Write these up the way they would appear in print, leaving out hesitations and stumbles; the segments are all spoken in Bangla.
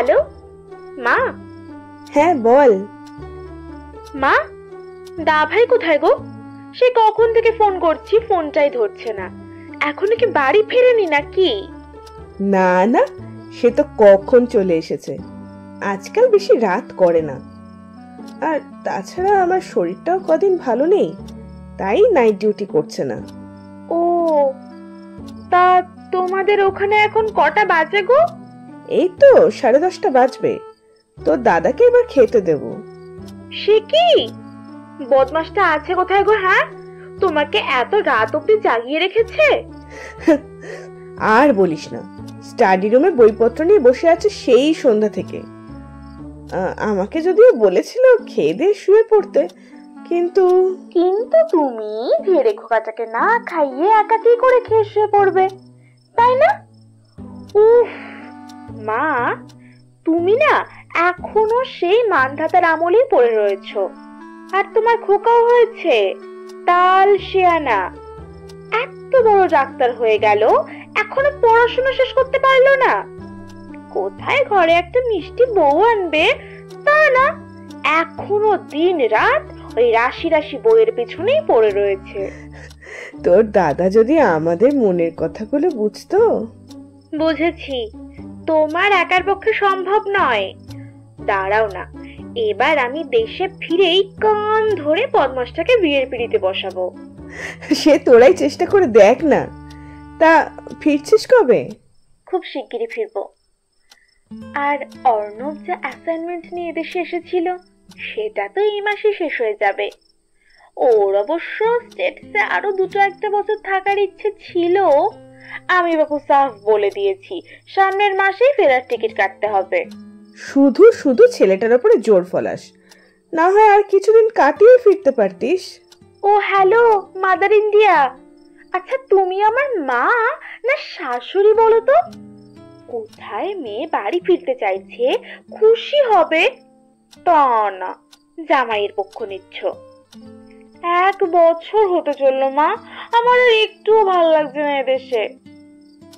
হ্যালো মা। হ্যাঁ বল। মা, দা ভাই কোথায় গো? সে কখন থেকে ফোন করছি, ফোনটাই ধরছে না। এখনো কি বাড়ি ফেরেনি নাকি? না না, সে তো কখন চলে এসেছে। আজকাল বেশি রাত করে না। আর তাছাড়া আমার শরীরটাও কদিন ভালো নেই, তাই নাইট ডিউটি করছে না। ও, তা তোমাদের ওখানে এখন কটা বাজে গো? এই তো 10:30 বাজবে। তো দাদাকে এবার খেতে দেব। সে কি বদমাসটা আছে কোথায় গো? হ্যাঁ, তোমাকে এত রাত অব্দি জাগিয়ে রেখেছে? আর বলিস না, স্টাডি রুমে বইপত্র নিয়ে বসে আছে সেই সন্ধ্যা থেকে। আমাকে যদিও বলেছিল খেয়ে দিয়ে শুয়ে পড়তে, কিন্তু তুমি ধীরে খোকাটাকে না খাইয়ে একা কি করে খেয়ে শুয়ে পড়বে, তাই না? উফ মা, তুমি না এখনো সেই মানধাতার আমলেই পড়ে রয়েছো। আর তোমার খোকাও হয়েছে তাল শিয়ানা, এত বড় ডাক্তার হয়ে গেল, এখনো পড়াশোনা শেষ করতে পারলো না। কোথায় ঘরে একটা মিষ্টি বউ আনবে, তা না, এখনো দিন রাত ওই রাশি রাশি বইয়ের পিছনেই পড়ে রয়েছে। তোর দাদা যদি আমাদের মনের কথাগুলো বুঝতো। বুঝেছি, তোমার একার পক্ষে সম্ভব নয়। দাঁড়াও না, এবার আমি দেশে ফিরেই কান ধরে বদমাসটাকে বিয়ের পিড়িতে বসাবো। সে তোরাই চেষ্টা করে দেখ না। তা ফিরছিস কবে? খুব শিগগিরই ফিরবো। আর অর্ণব যা অ্যাসাইনমেন্ট নিয়ে দেশে এসেছিল, সেটা তো এই মাসে শেষ হয়ে যাবে। ওর অবশ্য স্টেটসে আরো 2-1 বছর থাকার ইচ্ছে ছিল। আমি বাপু সাফ বলে দিয়েছি, সামনের মাসেই ফেরার টিকিট কাটতে হবে। শুধু শুধু ছেলেটার উপরে জোর ফলাস, না হয় আর কিছুদিন কাটিয়ে ফিরতে পারতিস। ও হ্যালো মাদার ইন্ডিয়া, আচ্ছা তুমি আমার মা না শাশুড়ি বলো তো? কোথায় মেয়ে বাড়ি ফিরতে চাইছে, খুশি হবে, তা না জামাইয়ের পক্ষ নিচ্ছ। 1 বছর হতে চললো মা, আমার আর একটুও ভালো লাগছে না এদেশে।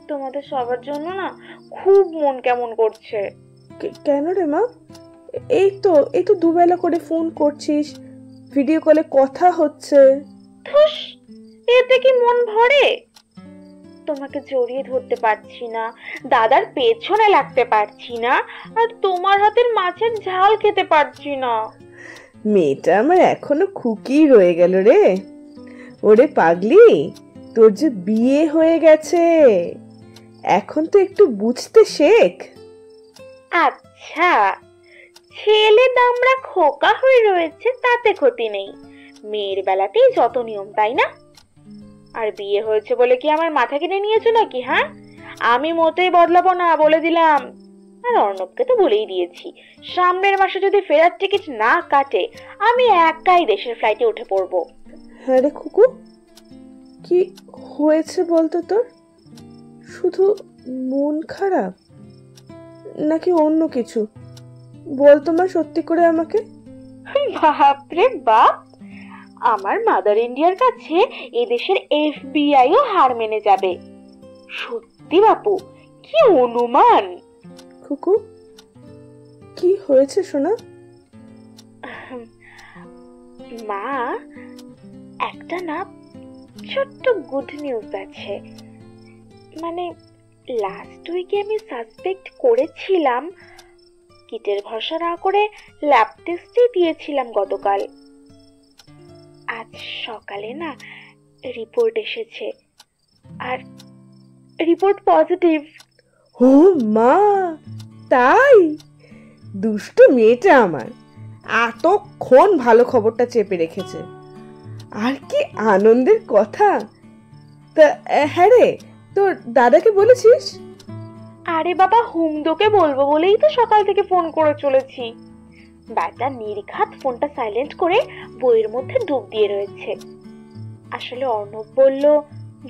তোমাদের সবার জন্য না খুব মন কেমন করছে। কেন রে মা? এই তো দুবেলা করে ফোন করছিস, ভিডিও কলে কথা হচ্ছে। ধুস, এতে কি মন ভরে? তোমাকে জড়িয়ে ধরতে পারছি না, দাদার পেছনে লাগতে পারছি না, আর তোমার হাতের মাছের ঝাল খেতে পারছি না। মেয়েটা আমার এখনো খুকি রয়ে গেল রে। ওরে পাগলি, তোর যে বিয়ে হয়ে গেছে, এখন তো একটু বুঝতে শেখ। আচ্ছা, ছেলে দামড়া খোকা হয়ে রয়েছে তাতে ক্ষতি নেই, মেয়ের বেলাতেই যত নিয়ম, তাই না? আর বিয়ে হয়েছে বলে কি আমার মাথা কিনে নিয়েছো নাকি? হ্যাঁ, আমি মোটেই বদলাবো না, বলে দিলাম। আর অর্ণবকে তো বলেই দিয়েছি, সামনের মাসে যদি ফেরার টিকিট না কাটে, আমি একাই দেশের ফ্লাইটে উঠে পড়বো। হ্যাঁ রে খুকু, কি হয়েছে বলতো তোর? শুধু মন খারাপ নাকি অন্য কিছু? বল তোমার সত্যি করে আমাকে। বাপরে বাপ, আমার মাদার ইন্ডিয়ার কাছে এদেশের এফবিআইও হার মেনে যাবে। সত্যি বাপু, কি অনুমান। খুকু, কি হয়েছে সোনা? মা, একটা না ছোট্ট গুড নিউজ আছে। মানে লাস্ট উইকে আমি সাসপেক্ট করেছিলাম, কিটের ভরসা না করে ল্যাব টেস্টে দিয়েছিলাম গতকাল। আজ সকালে না রিপোর্ট এসেছে, আর রিপোর্ট পজিটিভ। ও মা, তাই? দুষ্টু মেয়েটা আমার এতক্ষণ ভালো খবরটা চেপে রেখেছে। আর কি আনন্দের কথা! তা হ্যাঁ রে, তোর দাদাকে বলেছিস? আরে বাবা, হুমদোকে বলবো বলেই তো সকাল থেকে ফোন করে চলেছি। ব্যাটা নির্ঘাত ফোনটা সাইলেন্ট করে বইয়ের মধ্যে ডুব দিয়ে রয়েছে। আসলে অর্ণব বলল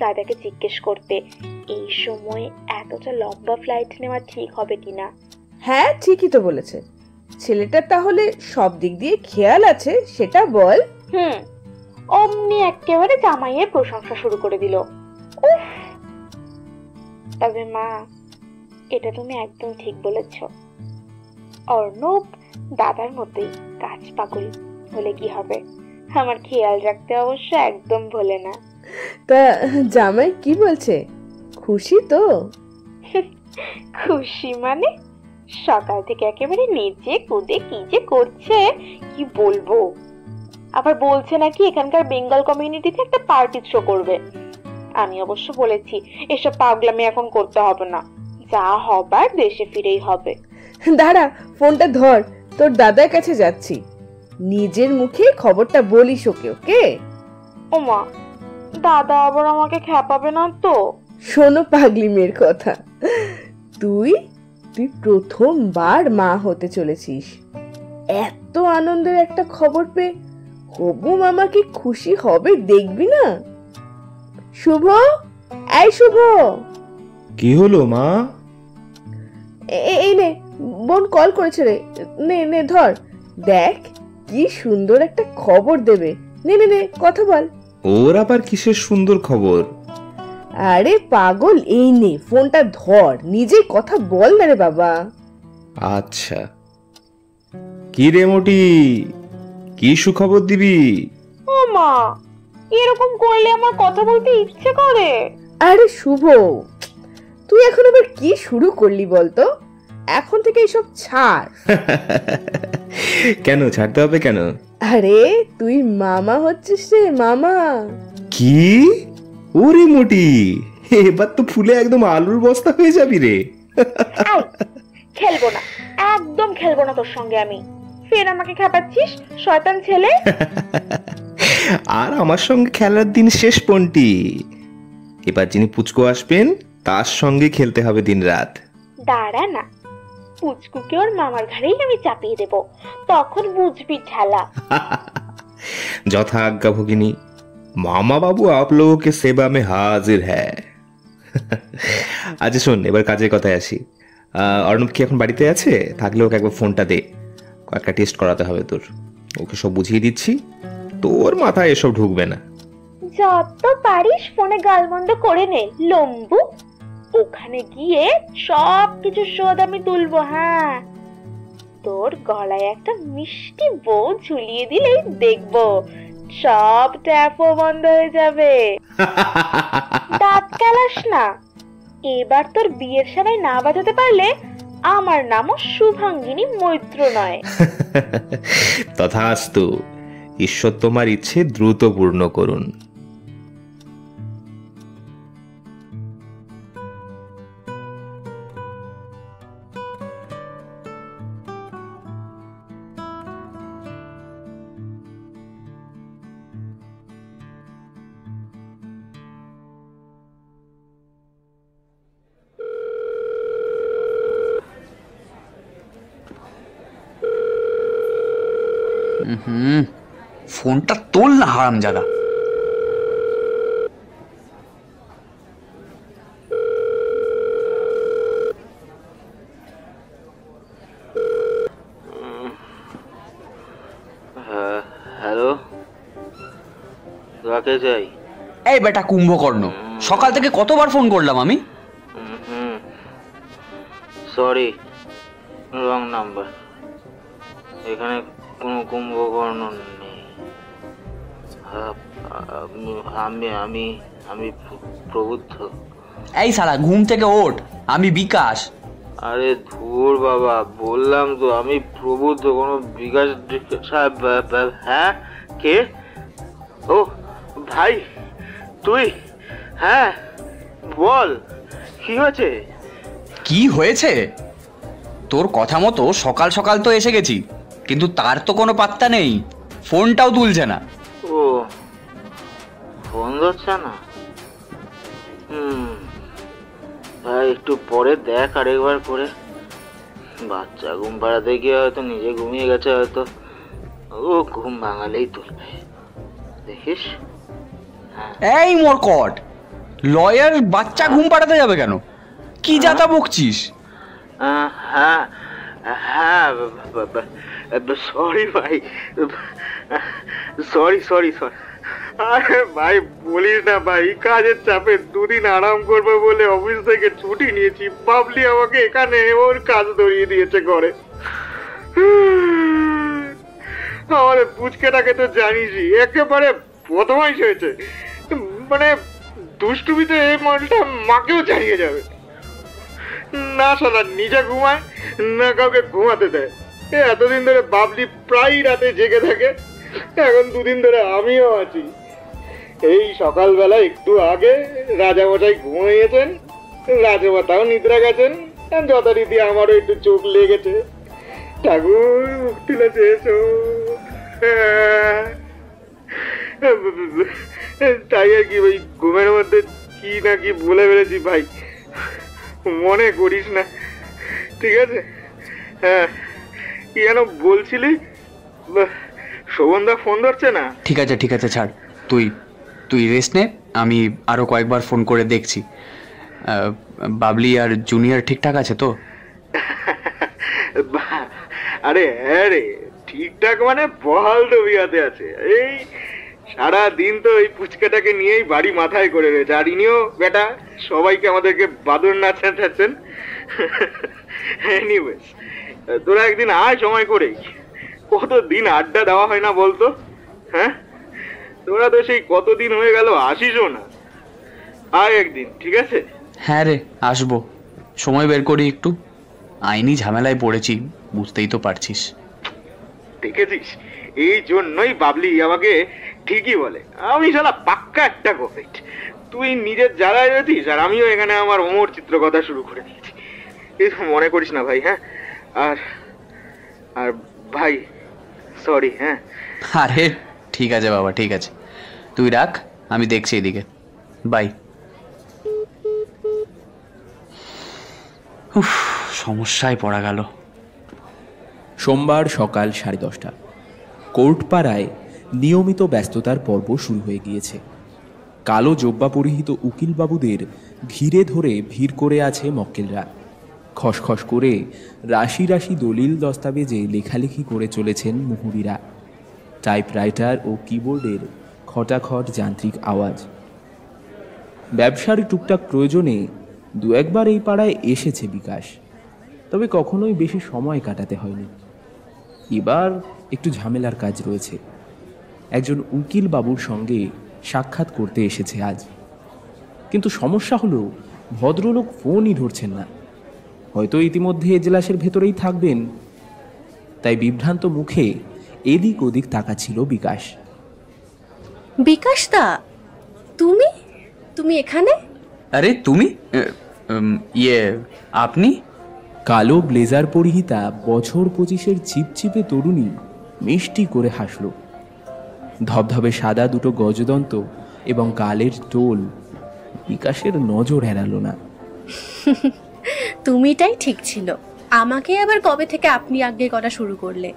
দাদাকে জিজ্ঞেস করতে এই সময় এতটা লম্বা ফ্লাইট নেওয়া ঠিক হবে কিনা। হ্যাঁ ঠিকই তো বলেছে। ছেলেটার তাহলে সব দিক দিয়ে খেয়াল আছে, সেটা বল। অমনি একেবারে জামাইয়ের প্রশংসা শুরু করে দিল। উফ, তবে মা, এটা তুমি একদম ঠিক বলেছ, অর্ণব দাদার মতোই কাজ পাগল হলে কি হবে, আমার খেয়াল রাখতে অবশ্য একদম ভোলে না। তা জামাই কি বলছে, খুশি তো? খুশি মানে সকাল থেকে একেবারে নেচে কুদে কি যে করছে কি বলবো। আবার বলছে নাকি এখানকার বেঙ্গল কমিউনিটিতে একটা পার্টি শো করবে। আমি অবশ্য বলেছি এসব পাগলামি এখন করতে হবে না, যা হবার দেশে ফিরেই হবে। দাঁড়া, ফোনটা ধর, তোর দাদার কাছে যাচ্ছি, নিজের মুখে খবরটা বলিস ওকে। ওকে? ওমা, দাদা আবার আমাকে খেপাবে না তো? শোনো পাগলি মেয়ের কথা, তুই প্রথমবার মা হতে চলেছিস, এত আনন্দের একটা খবর পেয়ে হবু মামা কি খুশি হবে দেখবি না। শুভ, এই শুভ। কি হলো মা? এই নে, বোন কল করেছে রে, নে নে ধর, দেখ কি সুন্দর একটা খবর দেবে, নে নে নে কথা বল। ওর আবার কিসের সুন্দর খবর? আরে পাগল, এই নে ফোনটা ধর, নিজে কথা বল না রে বাবা। আচ্ছা, কি রে মোটি, কি সুখবর দিবি? ও মা, এরকম করলে আমার কথা বলতে ইচ্ছে করে। আরে শুভ, তুই এখন আবার কি শুরু করলি বলতো? এখন থেকে এসব ছাড়। কেন ছাড়তে হবে কেন? আরে তুই মামা হচ্ছিস রে, মামা। কি? ওরে মোটি, এবার তো ফুলে একদম আলুর বস্তা হয়ে যাবি রে। খেলবো না, একদম খেলবো না তোর সঙ্গে আমি। ফের আমাকে খেপাচ্ছিস শয়তান ছেলে। আর আমার সঙ্গে খেলার দিন শেষ পন্টি, এবার যিনি পুচকু আসবেন তার সঙ্গে খেলতে হবে দিন রাত। দাঁড়া না, পুচকুকে ওর মামার ঘাড়েই আমি চাপিয়ে দেব, তখন বুঝবি ঠেলা। যথা आज्ञा भगिनी, मामा बाबू आप लोगों के सेवा में हाजिर है। আচ্ছা শোন, এবার কাজের কথায় আসি। অর্ণব কি এখন বাড়িতে আছে? থাকলে ওকে একবার ফোনটা দে, কয়েকটা টেস্ট করাতে হবে তোর। ওকে সব বুঝিয়ে দিচ্ছি, তোর মাথায় এসব ঢুকবে না। যত পারিস ফোনে গালমন্দ করে নে লম্বু, ওখানে গিয়ে সব কিছু শোধ আমি তুলবো। হ্যাঁ, তোর গলায় একটা মিষ্টি বউ ঝুলিয়ে দিলেই দেখবো সব ট্যাপও বন্ধ হয়ে যাবে। দাঁত কালাস না, এবার তোর বিয়ের সময় না বাজাতে পারলে আমার নামও শুভাঙ্গিনী মৈত্র নয়। তথাস্তু, ঈশ্বর তোমার ইচ্ছে দ্রুত পূর্ণ করুন। ফোনটা তোল না হারামজাদা। হ্যালো, কাকে চাই? এই বেটা কুম্ভকর্ণ, সকাল থেকে কতবার ফোন করলাম আমি। Sorry, wrong number. এখানে কোনো কুম্ভকর্ণ নেই। আমি আমি আমি প্রবুদ্ধ। এই শালা ঘুম থেকে ওঠ, আমি বিকাশ। আরে ধুর বাবা, বললাম তো আমি প্রবুদ্ধ, কোনো বিকাশ সাহেব। হ্যাঁ, কে? ও ভাই তুই? হ্যাঁ বল, কি হয়েছে? কি হয়েছে? তোর কথা মতো সকাল সকাল তো এসে গেছি, কিন্তু তার তো কোনো পাত্তা নেই, ফোনটাও তুলছে না। ও, ফোন ধরছে না? ভাই একটু পরে দেখ আরেকবার করে। বাচ্চা ঘুম পাড়াতে গিয়ে হয়তো নিজে ঘুমিয়ে গেছে, হয়তো ও ঘুম ভাঙালেই তুলবে, দেখিস। এই মোরকট, লয়ার বাচ্চা ঘুম পাড়াতে যাবে কেন? কি যাতা বকছিস? হ্যাঁ হ্যাঁ, সরি ভাই, সরি সরি সরি। আরে ভাই বলিস না ভাই, কাজের চাপে দুদিন আরাম করবো বলে অফিস থেকে ছুটি নিয়েছি, ভাবলি আমাকে এখানে ওর কাজ ধরিয়ে দিয়েছে ঘরে। আমার পুচকেটাকে তো জানিসই, একেবারে বদমাইশ হয়েছে। মানে দুষ্টুমিতে এই মালটা মাকেও চালিয়ে যাবে। না শালা নিজে ঘুমায়, না কাউকে ঘুমাতে দেয়। এতদিন ধরে বাবলি প্রায় রাতে জেগে থাকে, এখন দুদিন ধরে আমিও আছি। এই সকালবেলা একটু আগে রাজামশাই ঘুমিয়েছেন, রাজমাতাও নিদ্রা গেছেন, যথারীতি আমারও একটু চোখ লেগেছে। ঠাকুর মুখ তুলেছে, এসো। তাই আর কি, ওই ঘুমের মধ্যে কি না কি বলে ফেলেছি ভাই, মনে করিস না, ঠিক আছে? হ্যাঁ, কি যেন বলছিলি? শোভনদা ফোন ধরছে না। ঠিক আছে ছাড়, তুই রেস্ট নে, আমি আরো কয়েকবার ফোন করে দেখছি। বাবলি আর জুনিয়র ঠিকঠাক আছে তো? আরে হ্যাঁ রে, ঠিকঠাক মানে বহাল তবিয়াতে আছে। এই সারা দিন তো এই পুচকাটাকে নিয়েই বাড়ি মাথায় করে রয়েছে। আর ইনিও বেটা সবাইকে আমাদেরকে বাদর নাচাচ্ছেন। এনিওয়েজ, তোরা একদিন আয় সময় করে, কতদিন আড্ডা দেওয়া হয় না বলতো? হ্যাঁ, তোরা তো সেই কতদিন হয়ে গেল আসিসও না। আয় একদিন, ঠিক আছে? হ্যাঁ রে, আসবো, সময় বের করি একটু। আইনি ঝামেলায় পড়েছি, বুঝতেই তো পারছিস। দেখেছিস, এই জন্যই বাবলি আমাকে ঠিকই বলে আমি শালা পাক্কা একটা গোফেট। তুই নিজের জ্বালায় রয়েছিস, আর আমিও এখানে আমার অমর চিত্র কথা শুরু করে দিয়েছি। মনে করিস না ভাই। হ্যাঁ, আর ভাই সরি। হ্যাঁ, আরে ঠিক আছে বাবা, ঠিক আছে, তুই রাখ, আমি দেখছি এদিকে। বাই। সমস্যায় পড়া গেল। সোমবার সকাল 10:30। কোর্টপাড়ায় নিয়মিত ব্যস্ততার পর্ব শুরু হয়ে গিয়েছে। কালো জোব্বা পরিহিত উকিলবাবুদের ঘিরে ধরে ভিড় করে আছে মক্কেলরা। খসখস করে রাশি রাশি দলিল দস্তাবেজে লেখালেখি করে চলেছেন মুহুরিরা। টাইপরাইটার ও কিবোর্ডের খটাখট যান্ত্রিক আওয়াজ। ব্যবসার টুকটাক প্রয়োজনে দু একবার এই পাড়ায় এসেছে বিকাশ, তবে কখনোই বেশি সময় কাটাতে হয়নি। এবার একটু ঝামেলার কাজ রয়েছে। একজন উকিল বাবুর সঙ্গে সাক্ষাৎ করতে এসেছে আজ, কিন্তু সমস্যা হলো ভদ্রলোক ফোনই ধরছেন না। হয়তো ইতিমধ্যে এজলাসের ভেতরেই থাকবেন, তাই বিভ্রান্ত মুখে এদিক ওদিক তাকাচ্ছিল বিকাশ। বিকাশ দা, তুমি তুমি এখানে? আরে তুমি, আপনি? কালো ব্লেজার পরিহিতা বছর 25-এর চিপচিপে তরুণী মিষ্টি করে হাসল। ধবধবে সাদা দুটো গজদন্ত এবং গালের টোল বিকাশের নজর এড়ালো না। তুমিটাই ঠিক ছিল, আমাকে আবার কবে থেকে আপনি আজ্ঞে করা শুরু করলে?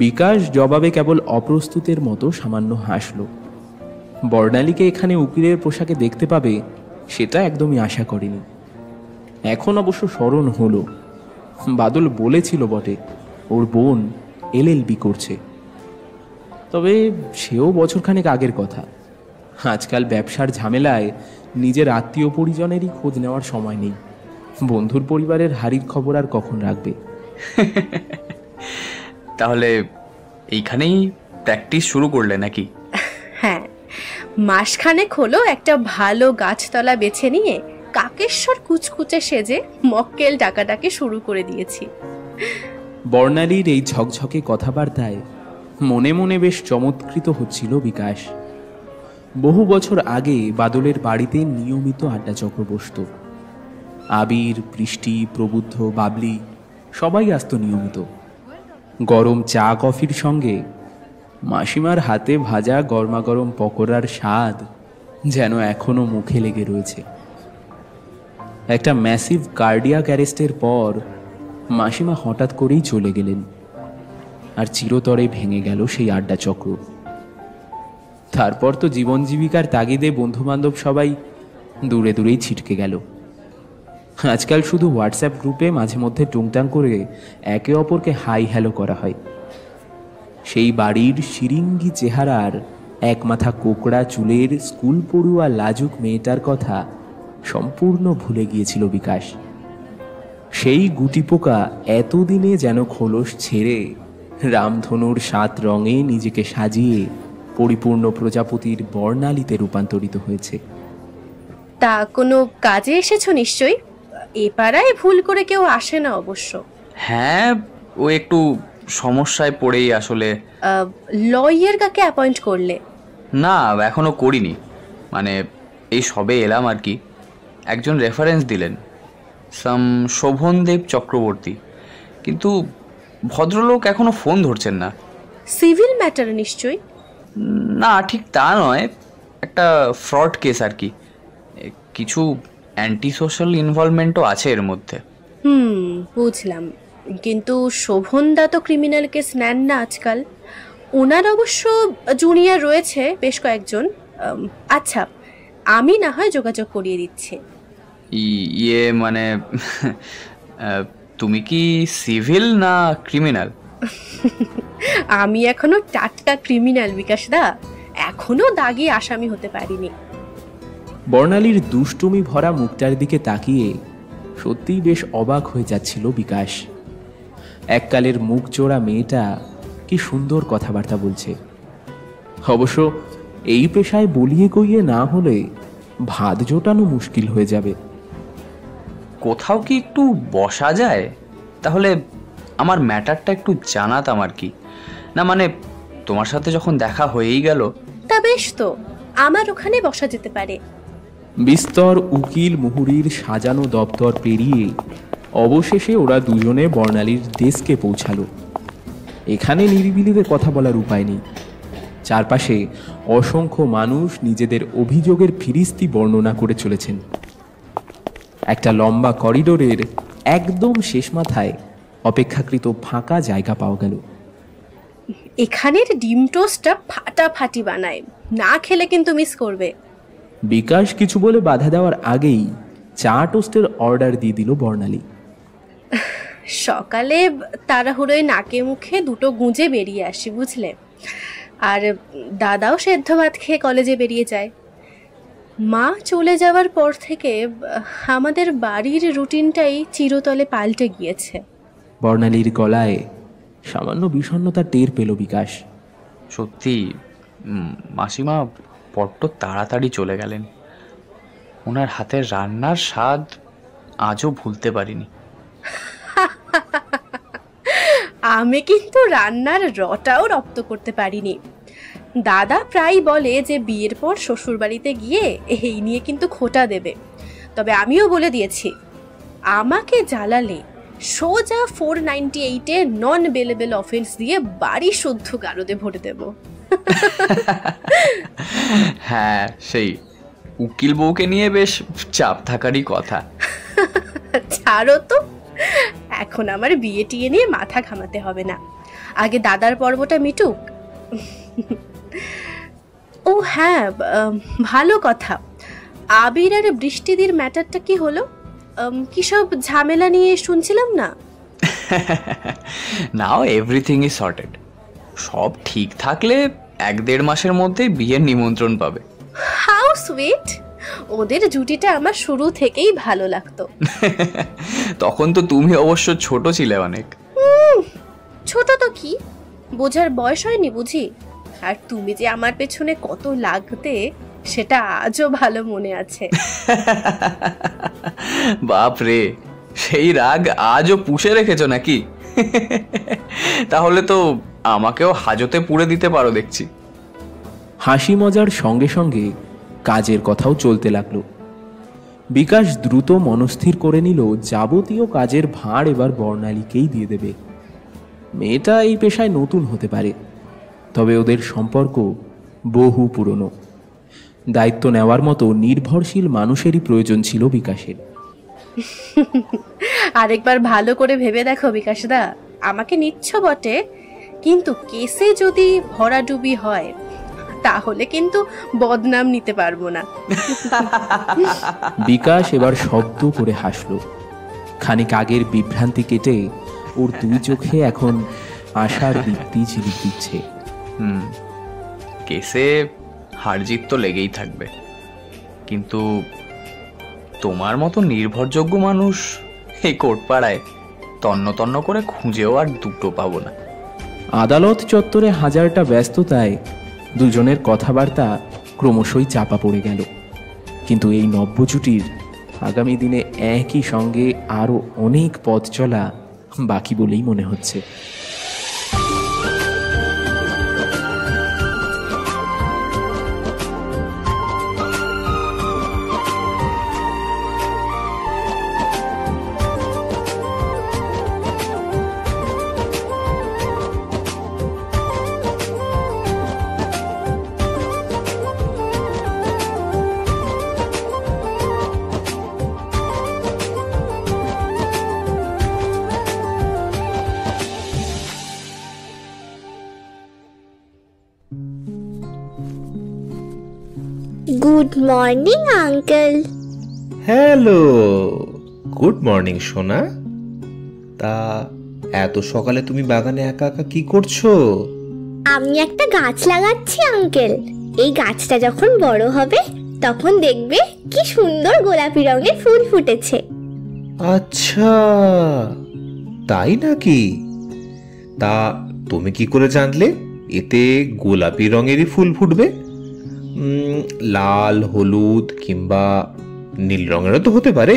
বিকাশ জবাবে কেবল অপ্রস্তুতের মতো সামান্য হাসল। বর্ণালীকে এখানে উকিলের পোশাকে দেখতে পাবে সেটা একদমই আশা করেনি। এখন অবশ্য স্মরণ হলো, বাদল বলেছিল বটে ওর বোন LLB করছে, তবে সেও বছরখানেক আগের কথা। আজকাল ব্যবসার ঝামেলায় নিজের আত্মীয় পরিজনেরই খোঁজ নেওয়ার সময় নেই। বন্ধুর পরিবারের হাড়ির খবর আর কখন রাখবে? তাহলে এইখানেই প্র্যাকটিস শুরু করলে নাকি? হ্যাঁ, মাসখানেক হলো একটা ভালো গাছতলা বেছে নিয়ে কাকেশ্বর কুচকুচে সেজে মক্কেল ডাকাডাকি শুরু করে দিয়েছি। বর্ণালীর এই ঝকঝকে কথাবার্তায় মনে মনে বেশ চমৎকৃত হচ্ছিল বিকাশ। বহু বছর আগে বাদলের বাড়িতে নিয়মিত আড্ডা চক্র বসত। আবির, বৃষ্টি, প্রবুদ্ধ, বাবলি সবাই আসত নিয়মিত। গরম চা কফির সঙ্গে মাসিমার হাতে ভাজা গরমাগরম পকোড়ার স্বাদ যেন এখনো মুখে লেগে রয়েছে। একটা ম্যাসিভ কার্ডিয়াক অ্যারেস্টের পর মাসিমা হঠাৎ করেই চলে গেলেন, আর চিরতরে ভেঙে গেল সেই আড্ডা চক্র। তারপর তো জীবন জীবিকার তাগিদে বন্ধুবান্ধব সবাই দূরে দূরেই ছিটকে গেল। আজকাল শুধু হোয়াটসঅ্যাপ গ্রুপে মাঝে মধ্যে টুংটাং করে একে অপরকে হাই হ্যালো করা হয়। সেই বাড়ির শিরিঙ্গি চেহারার এক মাথা কোকড়া চুলের স্কুল পড়ুয়া লাজুক মেয়েটার কথা সম্পূর্ণ ভুলে গিয়েছিল বিকাশ। সেই গুটি পোকা এতদিনে যেন খোলস ছেড়ে রামধনুর 7 রঙে নিজেকে সাজিয়ে পরিপূর্ণ প্রজাপতির বর্ণালীতে রূপান্তরিত হয়েছে। তা কোনো কাজে এসেছো নিশ্চয়ই? এ পাড়ায় ভুল করে কেউ আসে না অবশ্য। হ্যাঁ, ও একটু সমস্যায় পড়েই আসলে। লয়ার কাকে অ্যাপয়েন্ট করলে? না, এখনো করিনি, মানে এই সবে এলাম আর কি। একজন রেফারেন্স দিলেন, শোভনদেব চক্রবর্তী, কিন্তু ভদ্রলোক এখনো ফোন ধরছেন না। সিভিল ম্যাটার নিশ্চয়ই? না, ঠিক তা নয়, একটা ফ্রড কেস আর কি। কিছু অ্যান্টি সোশ্যাল ইনভলভমেন্টও আছে এর মধ্যে। বুঝলাম, কিন্তু শোভনদা তো ক্রিমিনাল কেস নেন না আজকাল। ওনার অবশ্য জুনিয়র রয়েছে বেশ কয়েকজন। আচ্ছা, আমি না হয় যোগাযোগ করিয়ে দিচ্ছি। ইয়ে মানে তুমি কি সিভিল না ক্রিমিনাল? আমি এখনো টাটকা ক্রিমিনাল বিকাশদা, এখনো দাগি আসামি হতে পারিনি। বর্ণালীর দুষ্টুমি ভরা মুখটার দিকে তাকিয়ে সত্যিই বেশ অবাক হয়ে যাচ্ছিল বিকাশ। এককালের মুখ চোরা মেয়েটা কি সুন্দর কথাবার্তা বলছে। অবশ্য এই পেশায় বলিয়ে কইয়ে না হলে ভাত জোটানো মুশকিল হয়ে যাবে। কোথাও কি একটু বসা যায়? তাহলে আমার ম্যাটারটা একটু জানাতাম আর কি। না মানে তোমার সাথে যখন দেখা হয়েই গেল। তা বেশ তো, আমার ওখানে বসা যেতে পারে। বিস্তর উকিল মুহুরির সাজানো দপ্তর পেরিয়ে অবশেষে ওরা দুজনে বর্ণালীর ডেস্কে পৌঁছালো। এখানে নিরিবিলিতে কথা বলার উপায় নেই। চারপাশে অসংখ্য মানুষ নিজেদের অভিযোগের ফিরিস্তি বর্ণনা করে চলেছেন। একটা লম্বা করিডোরের একদম শেষ মাথায় অপেক্ষাকৃত ফাঁকা জায়গা পাওয়া গেল। এখানের ডিম টোস্টটা ফাটাফাটি বানায়, না খেলে কিন্তু মিস করবে। বিকাশ কিছু বলে বাধা দেওয়ার আগেই চা টোস্টের অর্ডার দিয়ে দিল বর্ণালী। সকালে তাড়াহুড়োয় নাকে মুখে দুটো গুঁজে বেরিয়ে আসি বুঝলে, আর দাদাও সেদ্ধ ভাত খেয়ে কলেজে বেরিয়ে যায়। মা চলে যাওয়ার পর থেকে আমাদের বাড়ির রুটিনটাই চিরতলে পাল্টে গিয়েছে। বর্ণালীর গলায় সামান্য বিষণ্ণতা টের পেল বিকাশ। সত্যি মাসিমা বড্ড তাড়াতাড়ি চলে গেলেন। ওনার হাতের রান্নার স্বাদ আজও ভুলতে পারিনি। আমি কিন্তু রান্নার রটাও রপ্ত করতে পারিনি। দাদা প্রায় বলে যে বিয়ের পর শ্বশুর বাড়িতে গিয়ে এই নিয়ে কিন্তু খোঁটা দেবে, তবে আমিও বলে দিয়েছি আমাকে জ্বালালে সোজা 498-এ নন বেলেবল অফেন্স দিয়ে বাড়ি শুদ্ধ গারদে ভরে দেব। হ্যাঁ, সেই উকিল বউকে নিয়ে বেশ চাপ থাকারই কথা। ছাড়ো তো, এখন আমার বিয়ে টিয়ে নিয়ে মাথা ঘামাতে হবে না, আগে দাদার পর্বটা মিটুক। ও হ্যাঁ, ভালো কথা, আবির আর বৃষ্টিদির ম্যাটারটা কি হলো? কি সব ঝামেলা নিয়ে শুনছিলাম না? নাও এভরিথিং ইজ সর্টেড। সব ঠিক থাকলে 1-1.5 মাসের মধ্যে বিয়ের নিমন্ত্রণ পাবে। How sweet! ওদের জুটিটা আমার শুরু থেকেই ভালো লাগতো। তখন তো তুমি অবশ্য ছোট ছিলে অনেক। ছোট তো কি, বোঝার বয়স হয়নি বুঝি? আর তুমি যে আমার পেছনে কত লাগতে সেটা আজও ভালো মনে আছে। বাপ রে, সেই রাগ আজও পুষে রেখেছো নাকি? তাহলে তো আমাকেও হাজতে পুড়ে দিতে পারো দেখছি। হাসি মজার সঙ্গে সঙ্গে কাজের কথাও চলতে লাগলো। বিকাশ দ্রুত মনস্থির করে নিল যাবতীয় কাজের ভার এবার বর্ণালীকেই দিয়ে দেবে। মেয়েটা এই পেশায় নতুন হতে পারে, তবে ওদের সম্পর্ক বহু পুরনো। দায়িত্ব নেওয়ার মতো নির্ভরশীল মানুষেরই প্রয়োজন ছিল বিকাশের। আরেকবার ভালো করে ভেবে দেখো বিকাশদা, আমাকে নিচ্ছ বটে, কিন্তু কেসে যদি ভরাডুবি হয় তাহলে কিন্তু বদনাম নিতে পারবো না। বিকাশ এবার শব্দ করে হাসলো। খানিক আগের বিভ্রান্তি কেটে ওর 2 চোখে এখন আশার দীপ্তি ঝিলিক দিচ্ছে। কেসে হারজিত তো লেগেই থাকবে, কিন্তু তোমার মতো নির্ভরযোগ্য মানুষ এই কোটপাড়ায় তন্ন তন্ন করে খুঁজেও আর দুটো পাবো না। আদালত চত্বরে হাজারটা ব্যস্ততায় দুজনের কথাবার্তা ক্রমশই চাপা পড়ে গেল, কিন্তু এই নব্যজুটির আগামী দিনে একই সঙ্গে আরও অনেক পথ চলা বাকি বলেই মনে হচ্ছে। Good morning uncle. Hello, good morning সোনা। তা এত সকালে তুমি বাগানে একা একা কি করছো? আমি একটা গাছ লাগাচ্ছি আঙ্কেল। এই গাছটা যখন বড় হবে তখন দেখবে কি সুন্দর গোলাপি রঙের ফুল ফুটেছে। আচ্ছা, তাই নাকি? তা তুমি কি করে জানলে এতে গোলাপি রঙেরই ফুল ফুটবে? লাল, হলুদ কিংবা নীল রঙেরও তো হতে পারে।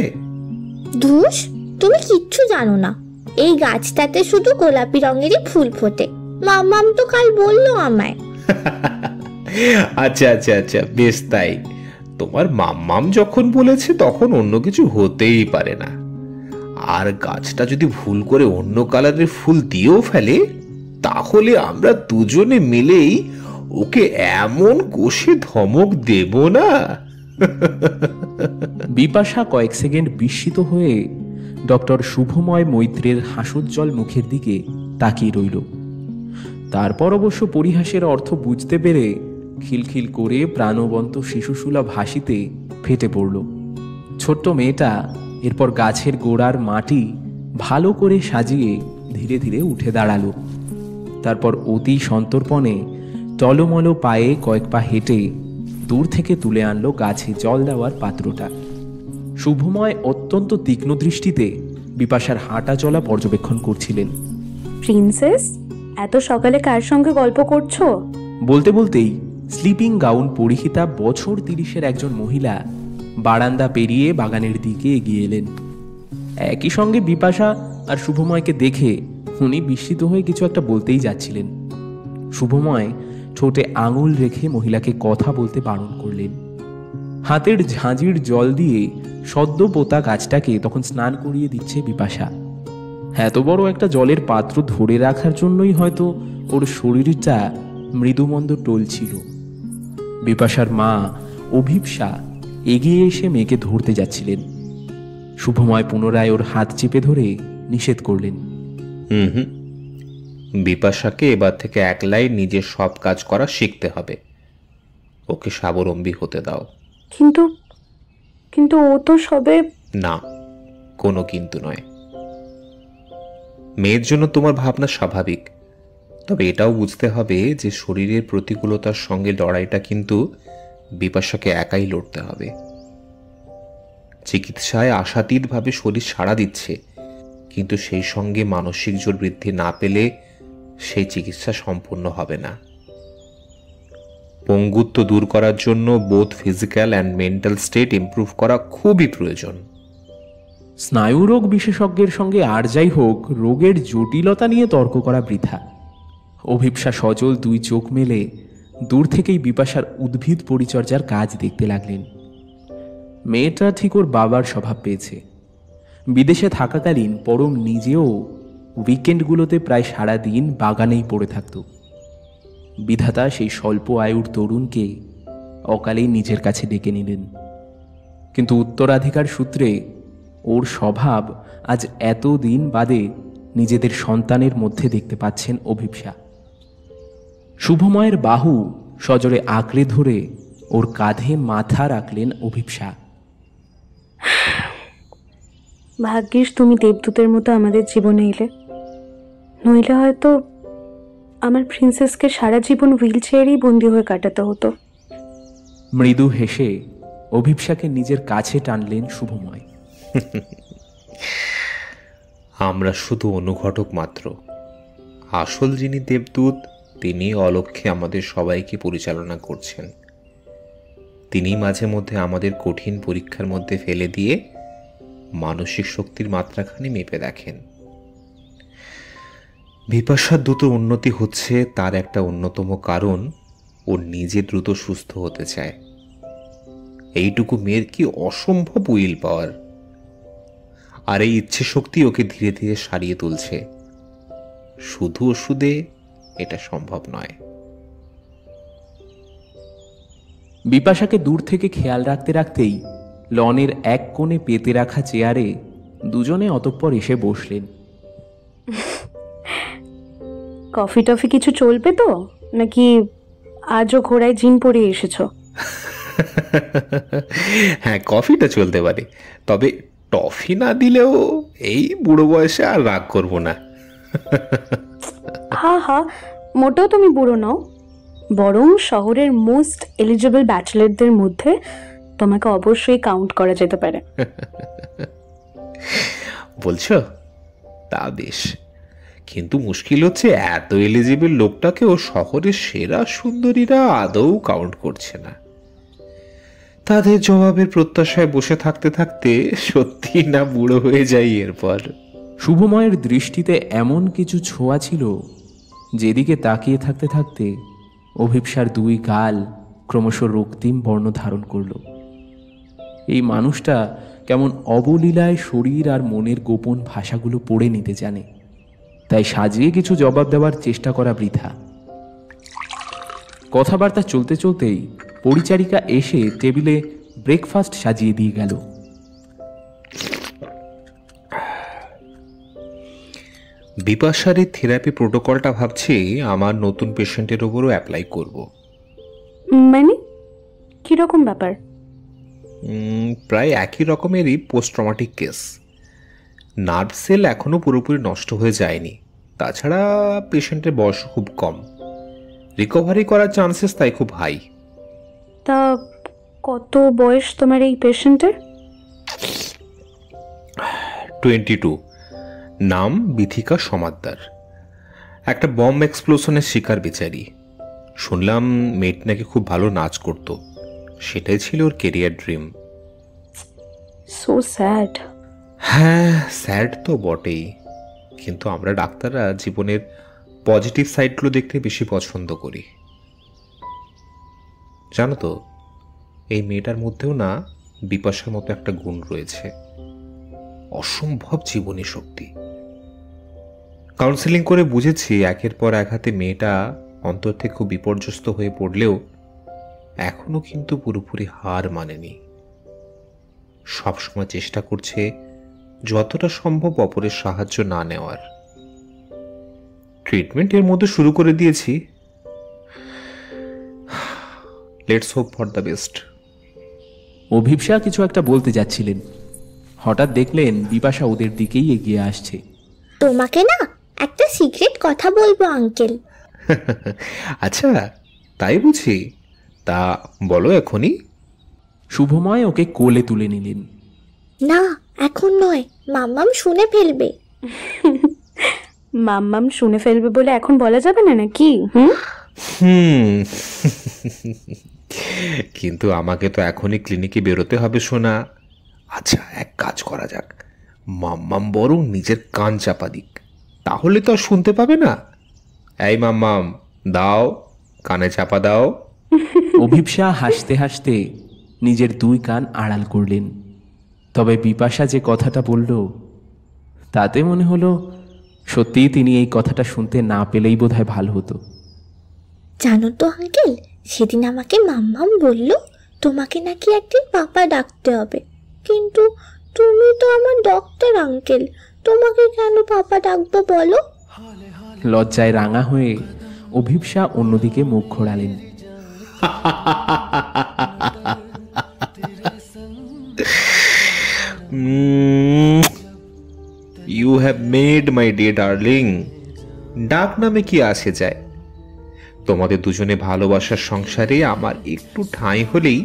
ধুস, তুমি কিচ্ছু জানো না। এই গাছটাতে শুধু গোলাপি রঙেরই ফুল ফোটে। মামাম তো কাল বললো আমায়। আচ্ছা আচ্ছা আচ্ছা, বেশ তাই। তোমার মাম্মাম যখন বলেছে তখন অন্য কিছু হতেই পারে না। আর গাছটা যদি ভুল করে অন্য কালারের ফুল দিয়েও ফেলে, তাহলে আমরা দুজনে মিলেই ওকে এমন কষে ধমক দেব না। বিপাশা কয়েক সেকেন্ড বিস্মিত হয়ে ডক্টর শুভময় মৈত্রের হাসোজ্জ্বল মুখের দিকে তাকিয়ে রইল। তারপর অবশ্য পরিহাসের অর্থ বুঝতে পেরে খিলখিল করে প্রাণবন্ত শিশুসুলভ হাসিতে ফেটে পড়ল। ছোট্ট মেয়েটা এরপর গাছের গোড়ার মাটি ভালো করে সাজিয়ে ধীরে ধীরে উঠে দাঁড়ালো। তারপর অতি সন্তর্পণে টলমল পায়ে কয়েক পা হেঁটে দূর থেকে তুলে আনলো গাছে জল দেওয়ার পাত্রটা। শুভময় অত্যন্ত তীক্ষ্ণ দৃষ্টিতে বিপাশার হাঁটা চলা পর্যবেক্ষণ করছিলেন। প্রিন্সেস, এত সকালে কার সঙ্গে গল্প করছো? বলতে বলতেই স্লিপিং গাউন পরিহিতা বছর 30-এর একজন মহিলা বারান্দা পেরিয়ে বাগানের দিকে এগিয়ে এলেন। একই সঙ্গে বিপাশা আর শুভময়কে দেখে উনি বিস্মিত হয়ে কিছু একটা বলতেই যাচ্ছিলেন। শুভময় ঠোঁটে আঙুল রেখে মহিলাকে কথা বলতে বারণ করলেন। হাতের ঝাঁঝির জল দিয়ে সদ্য পোতা গাছটাকে তখন স্নান করিয়ে দিচ্ছে বিপাশা। এত বড় একটা জলের পাত্র ধরে রাখার জন্যই হয়তো ওর শরীরটা মৃদুমন্দ টলছিল। বিপাশার মা অভিপ্সা এগিয়ে এসে মেয়েকে ধরতে যাচ্ছিলেন। শুভময় পুনরায় ওর হাত চেপে ধরে নিষেধ করলেন। বিপাশাকে এবার থেকে একলাই নিজের সব কাজ করা শিখতে হবে। ওকে স্বাবলম্বী হতে দাও। কিন্তু কিন্তু ও তো সবে। না, কোনো কিন্তু নয়। মেয়ের জন্য তোমার ভাবনা স্বাভাবিক, তবে এটাও বুঝতে হবে যে শরীরের প্রতিকূলতার সঙ্গে লড়াইটা কিন্তু বিপাশাকে একাই লড়তে হবে। চিকিৎসায় আশাতীতভাবে শরীর সাড়া দিচ্ছে, কিন্তু সেই সঙ্গে মানসিক জোর বৃদ্ধি না পেলে সেই চিকিৎসা সম্পূর্ণ হবে না। পঙ্গুত্ব দূর করার জন্য both physical and mental state improve করা খুবই প্রয়োজন। স্নায়ুরোগ বিশেষজ্ঞের সঙ্গে আর যাই হোক, রোগের জটিলতা নিয়ে তর্ক করা বৃথা। অভিপ্সা সজল দুই চোখ মেলে দূর থেকেই বিপাশার উদ্ভিদ পরিচর্যার কাজ দেখতে লাগলেন। মেয়েটা ঠিক ওর বাবার স্বভাব পেয়েছে। বিদেশে থাকাকালীন পরম নিজেও উইকেন্ডগুলোতে প্রায় সারা দিন বাগানেই পড়ে থাকত। বিধাতা সেই স্বল্প আয়ুর তরুণকে অকালেই নিজের কাছে ডেকে নিলেন। কিন্তু উত্তরাধিকার সূত্রে ওর স্বভাব আজ এতদিন বাদে নিজেদের সন্তানের মধ্যে দেখতে পাচ্ছেন অভিপ্সা। শুভময়ের বাহু সজোরে আঁকড়ে ধরে ওর কাঁধে মাথা রাখলেন অভিপ্সা। ভাগ্যিস তুমি দেবদূতের মতো আমাদের জীবনে এলে, নইলে হয়তো আমার প্রিন্সেসকে সারা জীবন হুইল চেয়ারেই বন্দি হয়ে কাটাতে হতো। মৃদু হেসে অভিপ্সাকে নিজের কাছে টানলেন শুভময়। আমরা শুধু অনুঘটক মাত্র। আসল যিনি দেবদূত, তিনি অলক্ষ্যে আমাদের সবাইকে পরিচালনা করছেন। তিনি মাঝে মধ্যে আমাদের কঠিন পরীক্ষার মধ্যে ফেলে দিয়ে মানসিক শক্তির মাত্রাখানি মেপে দেখেন। বিপাশার দ্রুত উন্নতি হচ্ছে তার একটা অন্যতম কারণ, ও নিজে দ্রুত সুস্থ হতে চায়। এইটুকু মেয়ের কি অসম্ভব উইল পাওয়ার, আর এই ইচ্ছে শক্তি ওকে ধীরে ধীরে সারিয়ে তুলছে। শুধু ওষুধে এটা সম্ভব নয়। বিপাশাকে দূর থেকে খেয়াল রাখতে রাখতেই লনের এক কোণে পেতে রাখা চেয়ারে দুজনে অতঃপর এসে বসলেন। কফি টফি কিছু চলবে তো, নাকি আজও ঘোড়ায় জিন পরে এসেছো? হ্যাঁ, কফিটা চলতে পারে, তবে টফি না দিলেও এই বুড়ো বয়সে আর রাগ করব না। হা হা, মোটেও তুমি বুড়ো নাও, বরং শহরের মোস্ট এলিজিবল ব্যাচেলারদের মধ্যে তোমাকে অবশ্যই কাউন্ট করা যেতে পারে। বলছো? তা বেশ, কিন্তু মুশকিল হচ্ছে এত এলিজিবল লোকটাকেও শহরের সেরা সুন্দরীরা আদৌ কাউন্ট করছে না। তাদের জবাবের প্রত্যাশায় বসে থাকতে থাকতে সত্যি না বুড়ো হয়ে যাই এরপর। শুভময়ের দৃষ্টিতে এমন কিছু ছোঁয়া ছিল যেদিকে তাকিয়ে থাকতে থাকতে অভিপ্সার দুই গাল ক্রমশ রক্তিম বর্ণ ধারণ করল। এই মানুষটা কেমন অবলীলায় শরীর আর মনের গোপন ভাষাগুলো পড়ে নিতে জানে, তাই সাজিয়ে কিছু জবাব দেওয়ার চেষ্টা করা বৃথা। কথাবার্তা চলতে চলতেই পরিচারিকা এসে টেবিলে ব্রেকফাস্ট সাজিয়ে দিয়ে গেল। বিপাশার এই থেরাপি প্রোটোকলটা ভাবছি আমার নতুন পেশেন্টের উপরও অ্যাপ্লাই করব। মানে কিরকম ব্যাপার? প্রায় একই রকমেরই post traumatic case. Nerve cell এখনো পুরোপুরি নষ্ট হয়ে যায়নি, তাছাড়া পেশেন্টের বয়স খুব কম, রিকভারি করার চান্সেস তাই খুব হাই। তা কত বয়স তোমার এই পেশেন্টের? 22, নাম বিথিকা সমাদ্দার। একটা বম্ব এক্সপ্লোশনের শিকার বেচারি। শুনলাম মেয়েটি নাকি খুব ভালো নাচ করত, সেটাই ছিল ওর কেরিয়ার ড্রিম। So sad. হ্যাঁ, স্যাড তো বটেই, কিন্তু আমরা ডাক্তাররা জীবনের পজিটিভ সাইডগুলো দেখতে বেশি পছন্দ করি। জানো তো, এই মেয়েটার মধ্যেও না বিপাশার মতো একটা গুণ রয়েছে, অসম্ভব জীবনী শক্তি। কাউন্সেলিং করে বুঝেছি একের পর এক হাতে মেয়েটা অন্তর থেকে খুব বিপর্যস্ত হয়ে পড়লেও এখনো কিন্তু পুরোপুরি হার মানেনি। সবসময় চেষ্টা করছে যতটা সম্ভব অপরের সাহায্য না নেওয়ার। ট্রিটমেন্ট এর মধ্যে শুরু করে দিয়েছি। Let's hope for the best. Abhipsa কিছু একটা বলতে যাচ্ছিলেন, হঠাৎ দেখলেন বিপাশা ওদের দিকেই এগিয়ে আসছে। তোমাকে না একটা সিক্রেট কথা বলবো আঙ্কেল। আচ্ছা, তাই বুঝি? তা বলো এখনই। শুভময় ওকে কোলে তুলে নিলেন। না, এখন নয়, মাম্মাম শুনে ফেলবে। মাম্মাম শুনে ফেলবে বলে এখন বলা যাবে না নাকি? কিন্তু আমাকে তো এখনই ক্লিনিকে বেরোতে হবে শোনা। আচ্ছা, এক কাজ করা যাক, মাম্মাম বরং নিজের কান চাপা দিক, তাহলে তো আর শুনতে পাবে না। এই মাম্মাম, দাও, কানে চাপা দাও। অভিপ্সা হাসতে হাসতে নিজের দুই কান আড়াল করলেন। তবে বিপাশা যে কথাটা বলল তাতে মনে হলো সত্যিই তিনি এই কথাটা শুনতে না পেলেই বোধহয় ভালো হতো। জানো তো আঙ্কেল, সেদিন আমাকে মাম্মাম বলল তোমাকে নাকি একদিন পাপা ডাকতে হবে, কিন্তু তুমি তো আমার ডক্টর আঙ্কেল, তোমাকে কেন পাপা ডাকবো বলো? লজ্জায় রাঙা হয়ে অভিপ্সা অন্যদিকে মুখ ঘোরালেন। You have made my day darling. ডাক নামে কি আসে যায়? তোমাদের দুজনে ভালোবাসার সংসারে আমার একটু ঠাঁই হলেই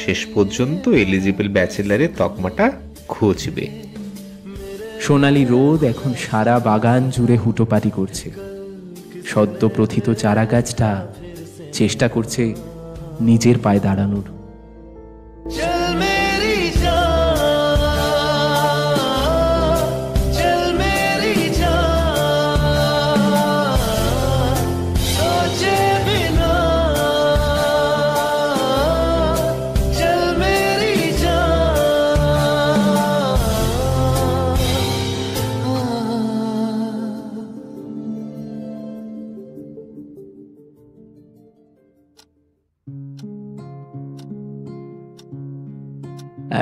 শেষ পর্যন্ত এলিজিবল ব্যাচেলারের তকমাটা খুঁজবে। সোনালি রোদ এখন সারা বাগান জুড়ে হুটোপাটি করছে। সদ্য প্রথিত চারা গাছটা চেষ্টা করছে নিজের পায়ে দাঁড়ানোর।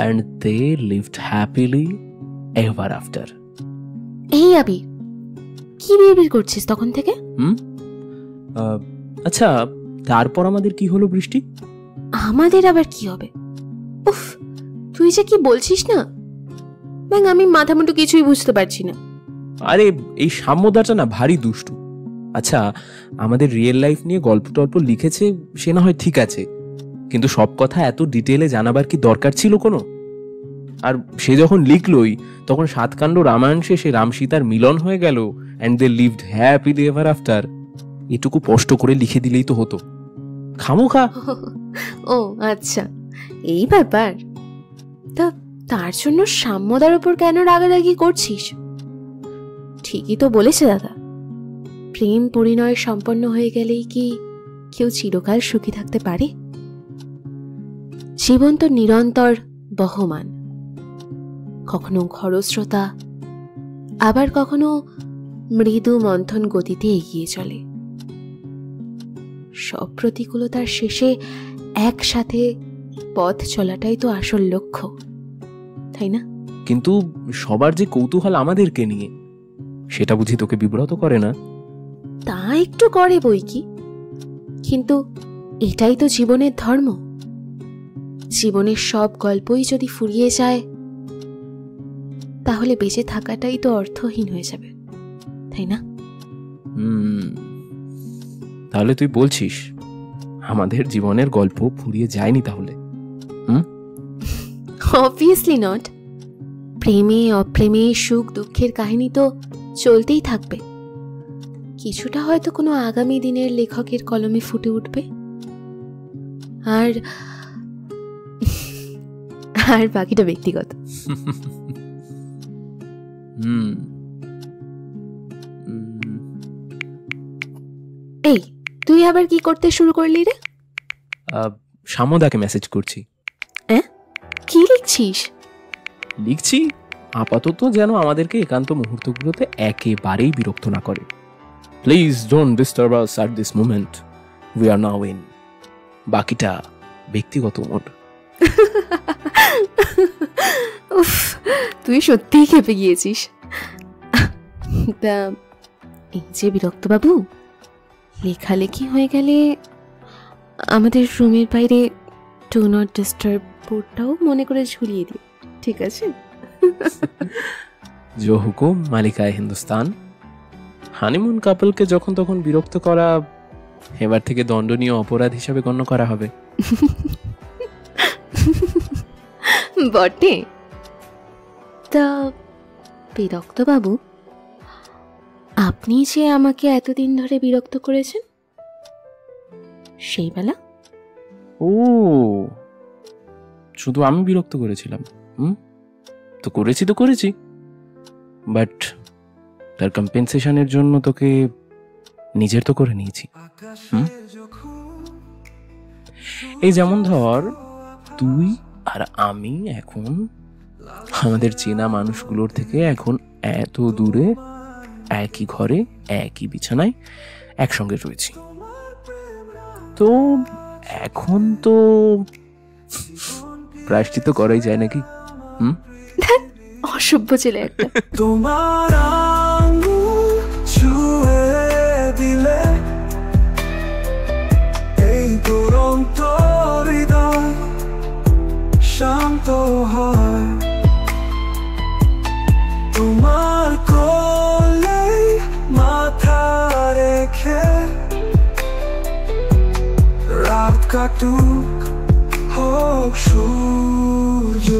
And they lived happily ever after. এই আবি, কি বিয়ে করছিস তখন থেকে? আচ্ছা, তারপর আমাদের কি হলো বৃষ্টি? আমাদের আবার কি হবে? উফ, তুই যে কি বলছিস না, ব্যাং আমি মাথা মুন্ডু কিছুই বুঝতে পারছি না। আরে এই সাম্যদাটা না ভারী দুষ্টু। আচ্ছা, আমাদের রিয়েল লাইফ নিয়ে গল্প টল্প লিখেছে, সে না হয় ঠিক আছে, কিন্তু সব কথা এত ডিটেলে জানাবার কি দরকার ছিল কোনো? আর সে যখন লিখলই তখন 7 কাণ্ড রামায়ণ শেষে রাম সীতার মিলন হয়ে গেল, and they lived happily ever after. এটুকু স্পষ্ট করে লিখে দিলেই তো হতো, খামোখা। ও আচ্ছা, এই ব্যাপার। তা তার জন্য সাম্যদার উপর কেন রাগারাগি করছিস? ঠিকই তো বলেছে দাদা, প্রেম পরিণয় সম্পন্ন হয়ে গেলেই কি কেউ চিরকাল সুখী থাকতে পারে? জীবন তো নিরন্তর বহমান, কখনো খরস্রোতা, আবার কখনো মৃদু মন্থন গতিতে এগিয়ে চলে। সব প্রতিকূলতার শেষে একসাথে পথ চলাটাই তো আসল লক্ষ্য, তাই না? কিন্তু সবার যে কৌতূহল আমাদেরকে নিয়ে, সেটা বুঝি তোকে বিব্রত করে না? তা একটু করে বই কি, কিন্তু এটাই তো জীবনের ধর্ম। জীবনের সব গল্পই যদি ফুরিয়ে যায়, তাহলে বেঁচে থাকাটাই তো অর্থহীন হয়ে যাবে, তাই না? তাহলে তুই বলছিস আমাদের জীবনের গল্প ফুরিয়ে যায়নি তাহলে? Obviously not. প্রেমে অপ্রেমে সুখ দুঃখের কাহিনী তো চলতেই থাকবে। কিছুটা হয়তো কোনো আগামী দিনের লেখকের কলমে ফুটে উঠবে, আর আর বাকিটা ব্যক্তিগত। এই, তুই আবার কি করতে শুরু করলি রে? সাম্যদাকে মেসেজ করছি। কি লিখছিস? লিখছি আপাতত যেন আমাদেরকে একান্ত মুহূর্তগুলোতে একেবারেই বিরক্ত না করে। Please don't disturb us at this moment, we are now in. বাকিটা ব্যক্তিগত মোড। উফ, তুই সত্যিই খেপে গিয়েছিস। তা এই যে বিরক্ত বাবু, লেখালেখি হয়ে গেলে আমাদের রুমের বাইরে ডু নট ডিস্টার্ব বোর্ডটাও মনে করে ঝুলিয়ে দিও, ঠিক আছে? জো হুকুম মালিকায় হিন্দুস্তান। হানিমুন কাপলকে যখন তখন বিরক্ত করা এবার থেকে দণ্ডনীয় অপরাধ হিসাবে গণ্য করা হবে। বটে। তা বিরক্ত বাবু, আপনি যে আমাকে এতদিন ধরে বিরক্ত করেছেন, সেই বেলা? ও, শুধু আমি বিরক্ত করেছিলাম? তো করেছি, বাট তার কম্পেনসেশনের জন্য তোকে নিজের তো করে নিয়েছি। এই যেমন ধর, তুই আর আমি এখন আমাদের চেনা মানুষগুলোর থেকে এখন এত দূরে, একই ঘরে একই বিছানায় একসঙ্গে রয়েছি। তো এখন তো প্রায়শ্চিত্ত করাই যায় নাকি? অসভ্য ছেলে একটা। তোমার আঙ্গুল ছুঁয়ে দিলে এই দুরন্ত হৃদয় শান্ত হয়, তোমার কোলে মাথা রেখে রাত কাটুক হোক সূর্যোদয়।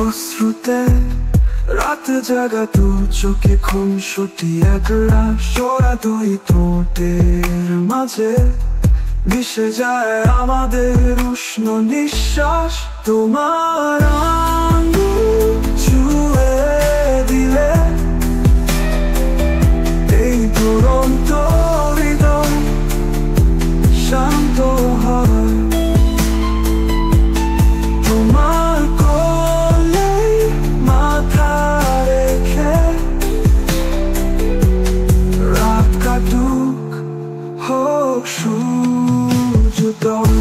অশ্রুতে রাত জাগা দু চোখে খুনসুটি একলা সোরা দুই ঠোঁটের মাঝে মিশে যায় আমাদের উষ্ণ নিঃশ্বাস। তোমার আঙ্গুল ছুঁয়ে দিলে এই দুরন্ত হৃদয় শান্ত হয়। তোমার কোলে মাথা রেখে রাত কাটুক হোক সূর্যোদয়।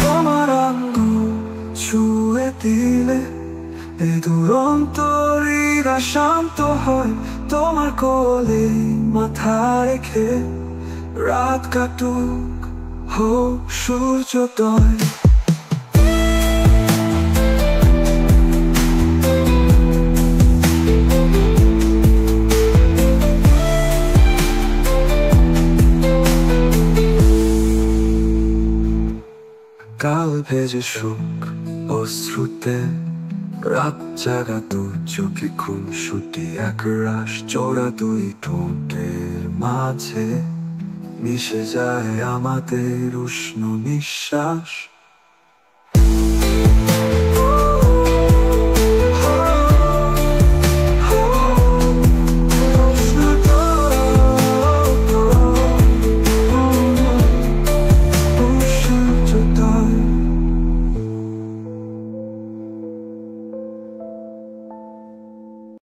তোমার আঙ্গুল ছুঁয়ে দিলে এই দুরন্ত হৃদয় শান্ত হয়। তোমার কোলে মাথা রেখে রাত কাটুক হোক সূর্যোদয়। কাল ভেজে সুখ অশ্রুতে রাত জাগা দু চোখে খুনসুটি একরাশ চোরা দুই ঠোঁটের মাঝে মিশে যায় আমাদের উষ্ণ নিঃশ্বাস।